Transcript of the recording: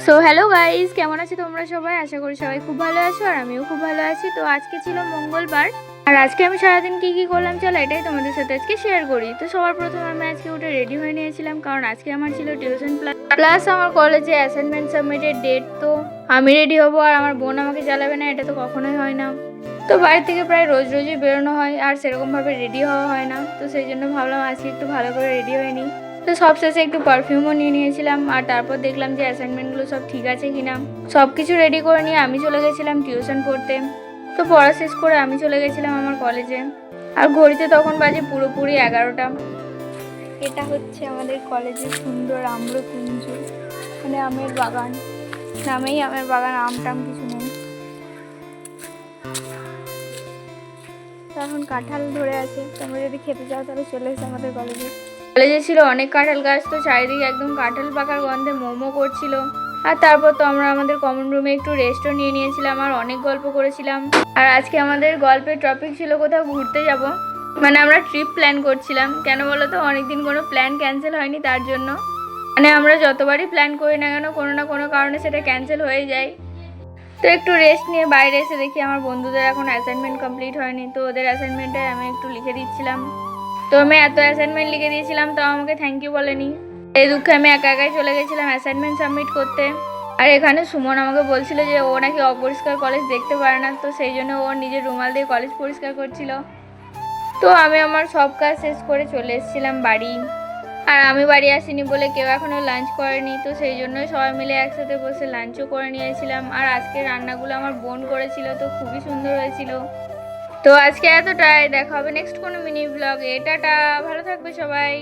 So hello guys, কেমন আছো তোমরা সবাই? আশা করি সবাই খুব ভালো আছো আর আমিও খুব ভালো আছি। তো আজকে ছিল মঙ্গলবার আর আজকে আমি সারাদিন কি করলাম চলো এটাই তোমাদের সাথে আজকে শেয়ার করি। তো সবার প্রথমে আমি আজকে উঠে রেডি হয়ে নিয়েছিলাম, কারণ আজকে আমার ছিল টিউশন প্লাস আমার কলেজে অ্যাসাইনমেন্ট সাবমিটের ডেট। তো আমি রেডি হবো আর আমার বোন আমাকে জ্বালাবে না, এটা তো কখনোই হয় না। তো বাড়ি থেকে প্রায় রোজ রোজই বেরোনো হয় আর সেরকমভাবে রেডি হওয়া হয় না, তো সেই জন্য ভাবলাম আজকে একটু ভালো করে রেডি হয়ে নিই। তো সব শেষে একটু পারফিউমও নিয়ে নিয়েছিলাম আর তারপর দেখলাম যে অ্যাসাইনমেন্টগুলো সব ঠিক আছে কিনা। সব কিছু রেডি করে নিয়ে আমি চলে গেছিলাম টিউশন পড়তে। তো পড়া শেষ করে আমি চলে গেছিলাম আমার কলেজে আর ঘড়িতে তখন বাজে পুরোপুরি 11টা। এটা হচ্ছে আমাদের কলেজের সুন্দর আম্রকুঞ্জ, মানে আমের বাগান, নামেই আমের বাগান, আম টাম কিছু নেই। তো এখন কাঁঠাল ধরে আছে, তোমরা যদি খেতে চাও তাহলে চলে এসো আমাদের কলেজে। কলেজে ছিল অনেক কাঁঠাল গাছ, তো চারিদিকে একদম কাঁঠাল পাকার গন্ধে মোমো করছিল। আর তারপর তো আমরা আমাদের কমন রুমে একটু রেস্টও নিয়ে নিয়েছিলাম আর অনেক গল্প করেছিলাম। আর আজকে আমাদের গল্পের টপিক ছিল কোথাও ঘুরতে যাব, মানে আমরা ট্রিপ প্ল্যান করছিলাম। কেন বলো তো, অনেকদিন কোনো প্ল্যান ক্যান্সেল হয়নি তার জন্য। মানে আমরা যতবারই প্ল্যান করি না কেন, কোনো না কোনো কারণে সেটা ক্যান্সেল হয়ে যায়। তো একটু রেস্ট নিয়ে বাইরে এসে দেখি আমার বন্ধুদের এখন অ্যাসাইনমেন্ট কমপ্লিট হয়নি, তো ওদের অ্যাসাইনমেন্টে আমি একটু লিখে দিচ্ছিলাম। তো আমি এত অ্যাসাইনমেন্ট লিখে দিয়েছিলাম, তাও আমাকে থ্যাংক ইউ বলেনি। এই দুঃখে আমি একা একাই চলে গেছিলাম অ্যাসাইনমেন্ট সাবমিট করতে। আর এখানে সুমন আমাকে বলছিল যে ও নাকি অপরিষ্কার কলেজ দেখতে পারে না, তো সেই জন্য ও নিজের রুমাল দিয়ে কলেজ পরিষ্কার করছিল। তো আমি আমার সব কাজ শেষ করে চলে এসেছিলাম বাড়ি। আর আমি বাড়ি আসিনি বলে কেউ এখনও লাঞ্চ করেনি, তো সেই জন্যই সবাই মিলে একসাথে বসে লাঞ্চও করে নিয়েছিলাম। আর আজকে রান্নাগুলো আমার বোন করেছিল, তো খুবই সুন্দর হয়েছিল। তো আজকে এতটাই, দেখা হবে নেক্সট কোনো মিনি ব্লগে। টাটা, ভালো থাকবে সবাই।